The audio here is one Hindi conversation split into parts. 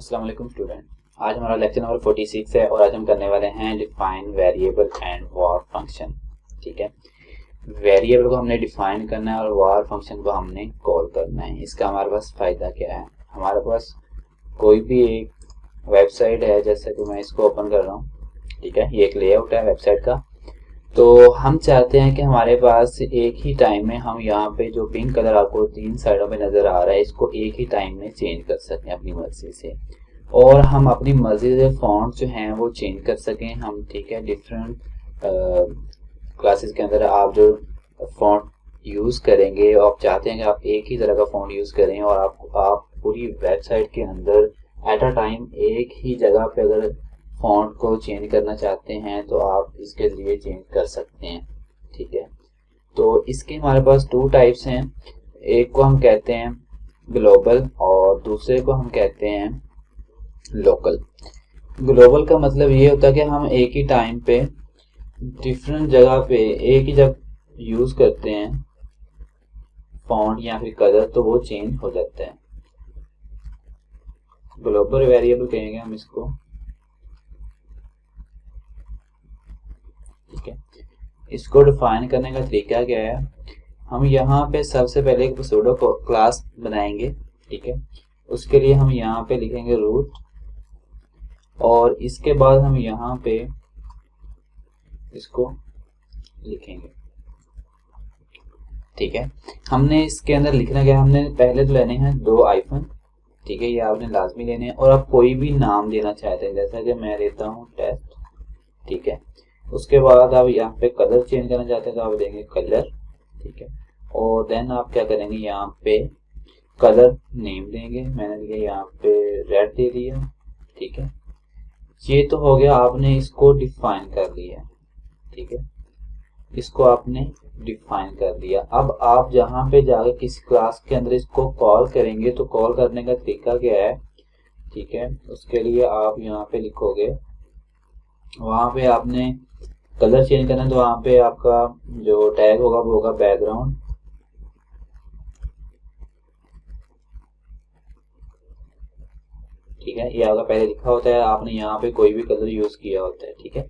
अस्सलाम वालेकुम स्टूडेंट। आज हमारा लेक्चर नंबर 46 है और आज हम करने वाले हैं define variable and war function. ठीक है, वेरिएबल को हमने डिफाइन करना है और वार फंक्शन को हमने कॉल करना है। इसका हमारे पास फ़ायदा क्या है? हमारे पास कोई भी एक वेबसाइट है, जैसे कि मैं इसको ओपन कर रहा हूँ। ठीक है, ये एक लेआउट है वेबसाइट का। तो हम चाहते हैं कि हमारे पास एक ही टाइम में हम यहाँ पे जो पिंक कलर आपको तीन साइडों में नज़र आ रहा है, इसको एक ही टाइम में चेंज कर सकें अपनी मर्जी से, और हम अपनी मर्जी से फॉन्ट जो हैं वो चेंज कर सकें हम। ठीक है, डिफरेंट क्लासेस के अंदर आप जो फॉन्ट यूज़ करेंगे, आप चाहते हैं कि आप एक ही तरह का फॉन्ट यूज़ करें और आप पूरी वेबसाइट के अंदर एट अ टाइम एक ही जगह पे अगर फॉन्ट को चेंज करना चाहते हैं तो आप इसके ज़रिए चेंज कर सकते हैं। ठीक है, तो इसके हमारे पास टू टाइप्स हैं। एक को हम कहते हैं ग्लोबल और दूसरे को हम कहते हैं लोकल। ग्लोबल का मतलब ये होता है कि हम एक ही टाइम पे डिफरेंट जगह पे एक ही जब यूज़ करते हैं फॉन्ट या फिर कलर तो वो चेंज हो जाता है। ग्लोबल वेरिएबल कहेंगे हम इसको। ठीक है, इसको डिफाइन करने का तरीका क्या है? हम यहाँ पे सबसे पहले एक सूडो क्लास बनाएंगे। ठीक है, उसके लिए हम यहाँ पे लिखेंगे रूट और इसके बाद हम यहाँ पे इसको लिखेंगे। ठीक है, हमने इसके अंदर लिखना क्या है? हमने पहले तो लेने हैं दो आइफन। ठीक है, ये आपने लाजमी लेने हैं और आप कोई भी नाम देना चाहते हैं, जैसा कि मैं देता हूँ टेस्ट। ठीक है, उसके बाद आप यहाँ पे कलर चेंज करना चाहते हैं तो आप देंगे कलर। ठीक है, और देन आप क्या करेंगे, यहाँ पे कलर नेम देंगे। मैंने दिया यहाँ पे रेड दे दिया। ठीक है, ये तो हो गया, आपने इसको डिफाइन कर लिया। ठीक है, इसको आपने डिफाइन कर दिया। अब आप जहाँ पे जाकर किसी क्लास के अंदर इसको कॉल करेंगे तो कॉल करने का तरीका क्या है? ठीक है, उसके लिए आप यहाँ पे लिखोगे, वहाँ पे आपने कलर चेंज करना है तो वहाँ पे आपका जो टैग होगा वो होगा बैकग्राउंड। ठीक है, ये आपका पहले लिखा होता है, आपने यहाँ पे कोई भी कलर यूज किया होता है। ठीक है,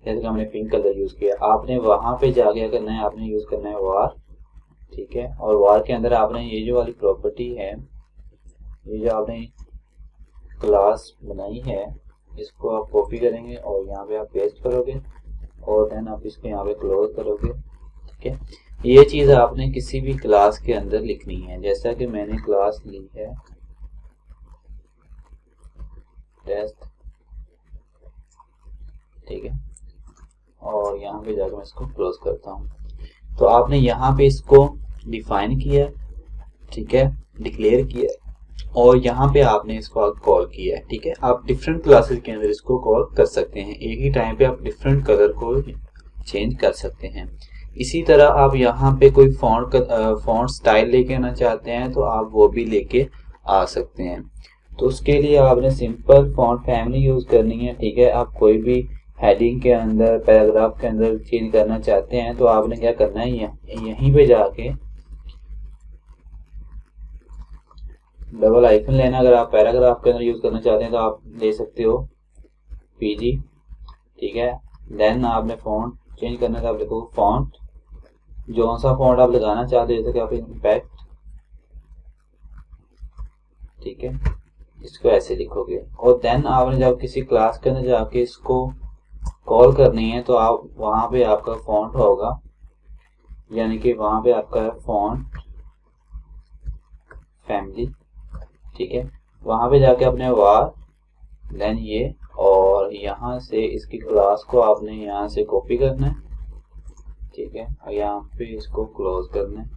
जैसे कि हमने पिंक कलर यूज किया, आपने वहां पे जाके क्या करना है, आपने यूज करना है वार। ठीक है, और वार के अंदर आपने ये जो वाली प्रॉपर्टी है, ये जो आपने क्लास बनाई है, इसको आप कॉपी करेंगे और यहाँ पे आप पेस्ट करोगे और देन आप इसको यहाँ पे क्लोज करोगे। ठीक है, ये चीज़ आपने किसी भी क्लास के अंदर लिखनी है। जैसा कि मैंने क्लास ली है टेस्ट। ठीक है, और यहाँ पे जाकर मैं इसको क्लोज करता हूँ। तो आपने यहाँ पे इसको डिफाइन किया। ठीक है, डिक्लेयर किया और यहाँ पे आपने इसको कॉल किया है। ठीक है, आप डिफरेंट क्लासेस के अंदर इसको कॉल कर सकते हैं। एक ही टाइम पे आप डिफरेंट कलर को चेंज कर सकते हैं। इसी तरह आप यहाँ पे कोई फॉन्ट स्टाइल लेके आना चाहते हैं तो आप वो भी लेके आ सकते हैं। तो उसके लिए आपने सिंपल फॉन्ट फैमिली यूज करनी है। ठीक है, आप कोई भी हेडिंग के अंदर पैराग्राफ के अंदर चेंज करना चाहते हैं तो आपने क्या करना है, यहीं पे जाके डबल आइकन लेना। अगर आप पैराग्राफ के अंदर यूज करना चाहते हैं तो आप ले सकते हो PG। ठीक है, देन आपने फॉन्ट चेंज करना है तो आप लिखो फॉन्ट, जो सा फॉन्ट आप लगाना चाहते हो, जैसे कि आप इम्पैक्ट। ठीक है, इसको ऐसे लिखोगे और देन आपने जब किसी क्लास के अंदर जाके इसको कॉल करनी है तो आप वहां पे आपका फॉन्ट होगा, यानी कि वहां पे आपका है फॉन्ट फैमिली। ठीक है, वहां पे जाके अपने वार, देन ये, और यहाँ से इसकी क्लास को आपने यहाँ से कॉपी करना है। ठीक है, और यहाँ पे इसको क्लोज करना है।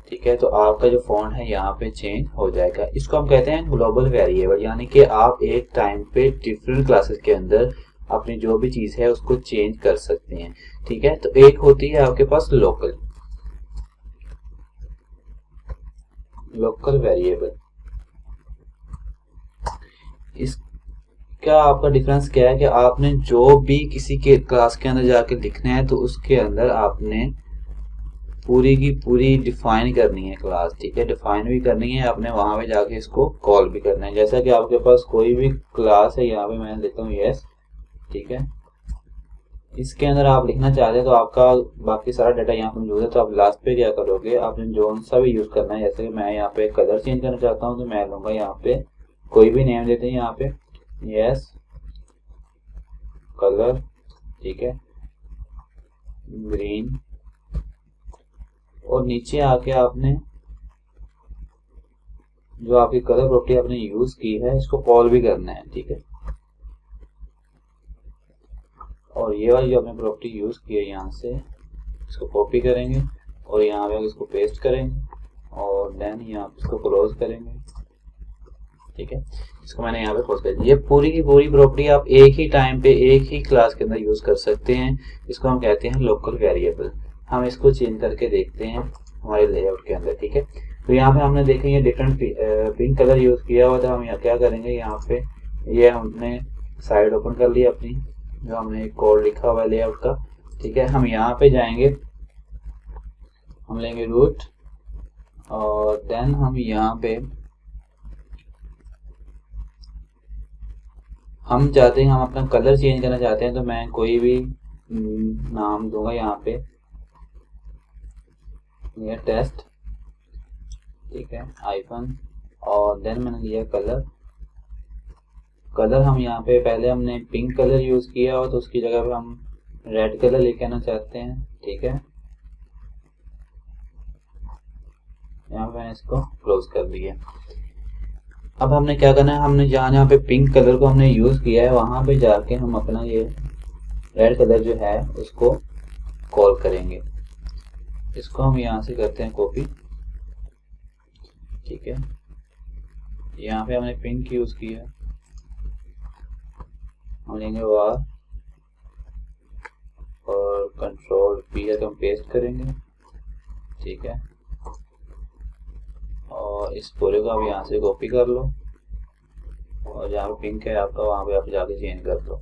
ठीक है, तो आपका जो फॉन्ट है यहाँ पे चेंज हो जाएगा। इसको हम कहते हैं ग्लोबल वेरिएबल, यानी कि आप एक टाइम पे डिफरेंट क्लासेस के अंदर अपनी जो भी चीज है उसको चेंज कर सकते हैं। ठीक है, तो एक होती है आपके पास लोकल वेरिएबल। इसका आपका डिफरेंस क्या है कि आपने जो भी किसी के क्लास के अंदर जाके लिखना है तो उसके अंदर आपने पूरी की पूरी डिफाइन करनी है क्लास, ठीक है। डिफाइन भी करनी है, आपने वहां पे जाके इसको कॉल भी करना है। जैसा कि आपके पास कोई भी क्लास है, यहाँ पे मैं देता हूँ यस, ठीक है। इसके अंदर आप लिखना चाहते हैं तो आपका बाकी सारा डाटा यहाँ पे मौजूद है। तो आप लास्ट पे क्या करोगे, आपने जो सा भी यूज करना है, जैसे कि मैं यहाँ पे कलर चेंज करना चाहता हूँ तो मैं लूंगा यहाँ पे कोई भी नेम देते हैं, यहाँ पे यस कलर, ठीक है, ग्रीन। और नीचे आके आपने जो आपकी कलर प्रॉपर्टी आपने यूज की है इसको कॉल भी करना है, ठीक है। और ये वाली जो आपने प्रॉपर्टी यूज की है, यहाँ से इसको कॉपी करेंगे और यहाँ पे इसको पेस्ट करेंगे और देन यहाँ पे इसको क्लोज करेंगे, ठीक है। इसको मैंने यहाँ पे क्लोज कर दिया। ये पूरी की पूरी प्रॉपर्टी आप एक ही टाइम पे एक ही क्लास के अंदर यूज कर सकते हैं। इसको हम कहते हैं लोकल वेरिएबल। हम इसको चेंज करके देखते हैं हमारे लेआउट के अंदर, ठीक है। तो यहाँ पे हमने देखें ये डिफरेंट पिंक कलर यूज किया हुआ था। हम यहाँ क्या करेंगे, यहाँ पे ये हमने साइड ओपन कर लिया अपनी, जो हमने कोड लिखा हुआ है लेआउट का, ठीक है। हम यहाँ पे जाएंगे, हम लेंगे रूट और देन हम यहाँ पे हम चाहते हैं, हम अपना कलर चेंज करना चाहते हैं तो मैं कोई भी नाम दूंगा यहाँ पे, ये टेस्ट, ठीक है, आइफन। और देन मैंने लिया कलर। कलर हम यहाँ पे पहले हमने पिंक कलर यूज किया हो तो उसकी जगह पे हम रेड कलर लेके आना चाहते हैं, ठीक है। यहाँ पे मैंने इसको क्लोज कर दिया। अब हमने क्या करना है, हमने जहाँ पे पिंक कलर को हमने यूज किया है वहां पे जाके हम अपना ये रेड कलर जो है उसको कॉल करेंगे। इसको हम यहाँ से करते हैं कॉपी, ठीक है। यहाँ पे हमने पिंक यूज किया, हम लेंगे वार और कंट्रोल पी करके हम पेस्ट करेंगे, ठीक है। और इस पूरे को आप यहाँ से कॉपी कर लो और जहाँ पे पिंक है आपका वहां पे आप जाके चेंज कर दो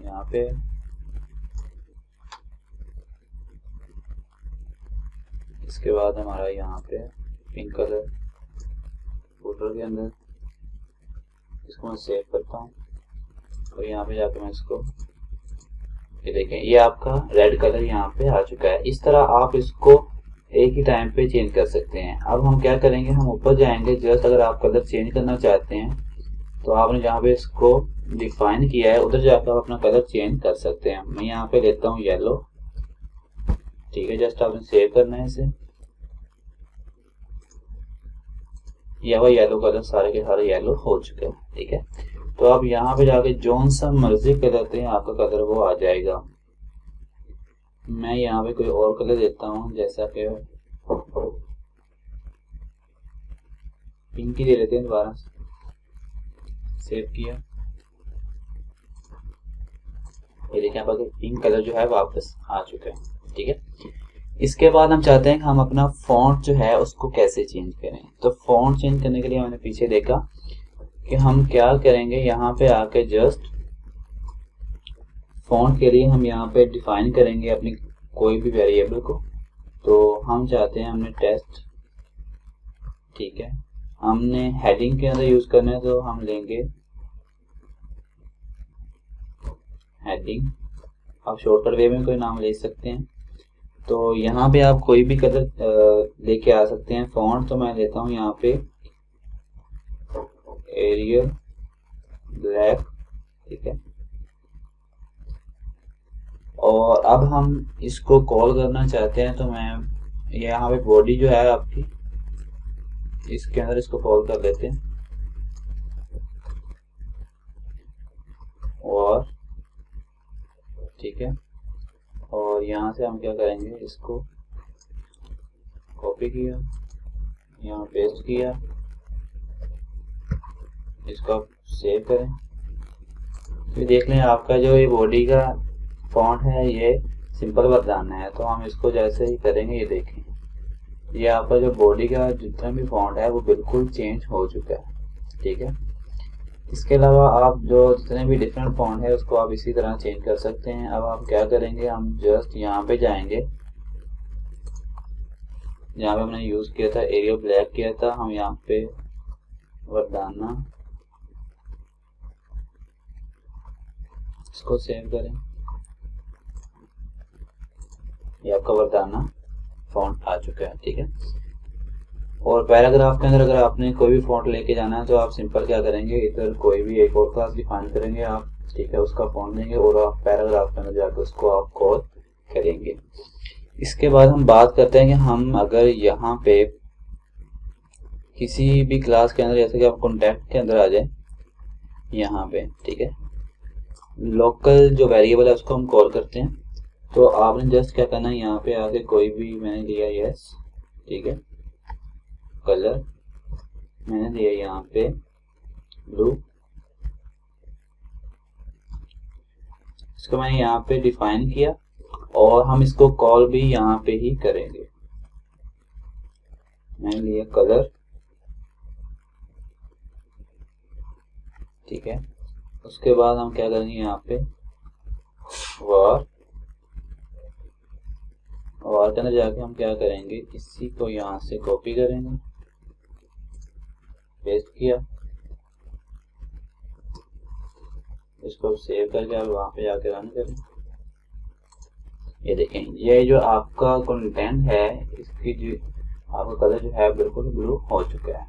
यहाँ पे। इसके बाद हमारा यहाँ पे पिंक कलर फोल्डर के अंदर, इसको मैं सेव करता हूँ और यहाँ पे जाके मैं इसको, ये देखें ये आपका रेड कलर यहाँ पे आ चुका है। इस तरह आप इसको एक ही टाइम पे चेंज कर सकते हैं। अब हम क्या करेंगे, हम ऊपर जाएंगे, जस्ट अगर आप कलर चेंज करना चाहते हैं तो आपने जहाँ पे इसको डिफाइन किया है उधर जाकर आप अपना कलर चेंज कर सकते हैं। मैं यहाँ पे लेता हूँ येलो, ठीक है। जस्ट आपने सेव करना है इसे, यह वह येलो कलर सारे के सारे येलो हो चुके हैं, ठीक है। तो आप यहाँ पे जाके जोन सा मर्जी कलर दें, आपका कलर वो आ जाएगा। मैं यहाँ पे कोई और कलर देता हूँ, जैसा कि पिंक ही दे लेते हैं। दोबारा सेव किया, ये देखिए यहाँ पर पिंक कलर जो है वापस आ चुका है, ठीक है। इसके बाद हम चाहते हैं कि हम अपना फॉन्ट जो है उसको कैसे चेंज करें। तो फॉन्ट चेंज करने के लिए मैंने पीछे देखा कि हम क्या करेंगे, यहाँ पे आके जस्ट फॉन्ट के लिए हम यहाँ पे डिफाइन करेंगे अपनी कोई भी वेरिएबल को। तो हम चाहते हैं हमने टेस्ट, ठीक है, हमने हेडिंग के अंदर यूज करना है तो हम लेंगे हेडिंग। आप शॉर्टकट वे में कोई नाम ले सकते हैं। तो यहाँ पे आप कोई भी कलर लेके आ सकते हैं। फॉन्ट तो मैं लेता हूँ यहाँ पे एरियल ब्लैक, ठीक है। और अब हम इसको कॉल करना चाहते हैं तो मैं यहाँ पे बॉडी जो है आपकी, इसके अंदर इसको कॉल कर लेते हैं और, ठीक है। और यहाँ से हम क्या करेंगे, इसको कॉपी किया, यहाँ पेस्ट किया, इसको आप सेव करें। फिर देख लें आपका जो ये बॉडी का फॉन्ट है ये सिंपल वर्जन है। तो हम इसको जैसे ही करेंगे, ये देखें ये आपका जो बॉडी का जितना भी फॉन्ट है वो बिल्कुल चेंज हो चुका है, ठीक है। इसके अलावा आप जो जितने भी डिफरेंट फॉन्ट है उसको आप इसी तरह चेंज कर सकते हैं। अब आप क्या करेंगे, हम जस्ट यहाँ पे जाएंगे जहाँ पे हमने यूज किया था एरियल ब्लैक किया था, हम यहाँ पे वर्दाना इसको सेव करें, ये आपका वर्दाना फॉन्ट आ चुका है। ठीक है, और पैराग्राफ के अंदर अगर आपने कोई भी फॉन्ट लेके जाना है तो आप सिंपल क्या करेंगे, इधर कोई भी एक और क्लास डिफाइन करेंगे आप, ठीक है, उसका फॉन्ट देंगे और आप पैराग्राफ के अंदर जाकर उसको आप कॉल करेंगे। इसके बाद हम बात करते हैं कि हम अगर यहाँ पे किसी भी क्लास के अंदर, जैसे कि आप कॉन्टैक्ट के अंदर आ जाए यहाँ पे, ठीक है, लोकल जो वेरिएबल है उसको हम कॉल करते हैं। तो आपने जस्ट क्या करना है, यहाँ पे आके कोई भी मैंने लिया यस, ठीक है, कलर मैंने दिया यहाँ पे ब्लू, इसको मैंने यहाँ पे डिफाइन किया और हम इसको कॉल भी यहाँ पे ही करेंगे। मैंने लिया कलर, ठीक है, उसके बाद हम क्या करेंगे यहाँ पे वार के अंदर जाके हम क्या करेंगे, इसी को यहाँ से कॉपी करेंगे, पेस्ट किया, इसको सेव करके आप वहाँ पे जाके रन करें। ये देखें, ये जो आपका कंटेंट है इसकी जो आपका कलर जो है बिल्कुल ब्लू हो चुका है।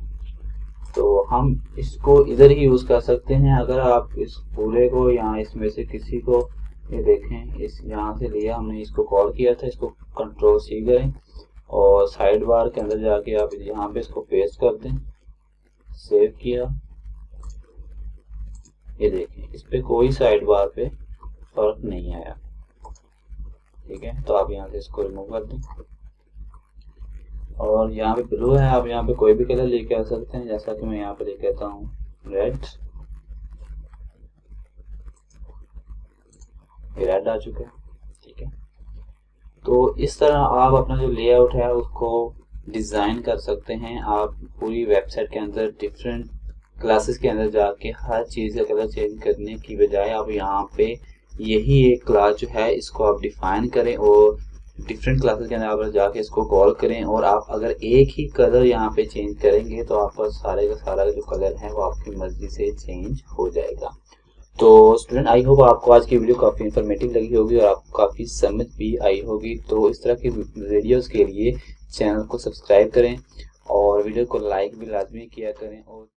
तो हम इसको इधर ही यूज कर सकते हैं। अगर आप इस पूरे को यहाँ इसमें से किसी को, ये देखें, इस यहाँ से लिया हमने, इसको कॉल किया था, इसको कंट्रोल सी करें और साइड बार के अंदर जाके आप यहाँ पे इसको पेस्ट कर दें, सेव किया, ये देखें इस पे कोई साइड बार पे फर्क नहीं आया। ठीक है, तो आप यहाँ से इसको रिमूव कर दें और यहाँ पे ब्लू है, आप यहाँ पे कोई भी कलर लेके आ सकते हैं, जैसा कि मैं यहाँ पे लेके आता हूँ रेड, ये रेड आ चुका है। ठीक है, तो इस तरह आप अपना जो लेआउट है उसको डिज़ाइन कर सकते हैं। आप पूरी वेबसाइट के अंदर डिफरेंट क्लासेस के अंदर जाके हर चीज़ का कलर चेंज करने की बजाय आप यहाँ पे यही एक क्लास जो है इसको आप डिफाइन करें और डिफरेंट क्लासेस के अंदर आप जाके इसको कॉल करें और आप अगर एक ही कलर यहाँ पे चेंज करेंगे तो आपका सारे का सारा जो कलर है वो आपकी मर्जी से चेंज हो जाएगा। तो स्टूडेंट, आई होप आपको आज की वीडियो काफ़ी इन्फॉर्मेटिव लगी होगी और आपको काफ़ी समझ भी आई होगी। तो इस तरह की वीडियोस के लिए चैनल को सब्सक्राइब करें और वीडियो को लाइक भी लाजमी किया करें और